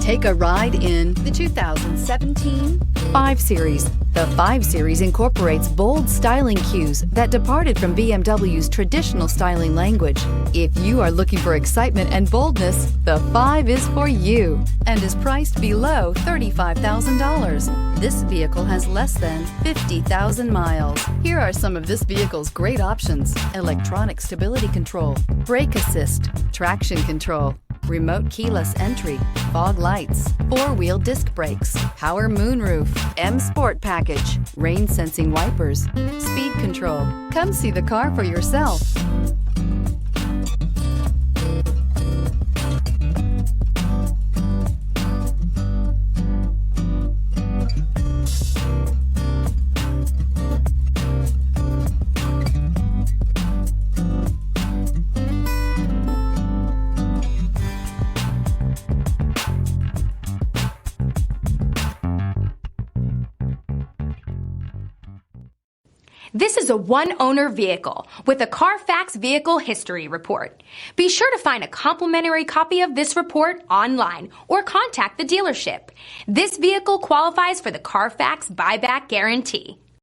Take a ride in the 2017 5 Series. The 5 Series incorporates bold styling cues that departed from BMW's traditional styling language. If you are looking for excitement and boldness, the 5 is for you and is priced below $35,000. This vehicle has less than 50,000 miles. Here are some of this vehicle's great options: electronic stability control, brake assist, traction control, remote keyless entry, fog lights, 4-wheel disc brakes, power moonroof, M Sport package, rain sensing wipers, speed control. Come see the car for yourself. This is a one-owner vehicle with a Carfax Vehicle History Report. Be sure to find a complimentary copy of this report online or contact the dealership. This vehicle qualifies for the Carfax Buyback Guarantee.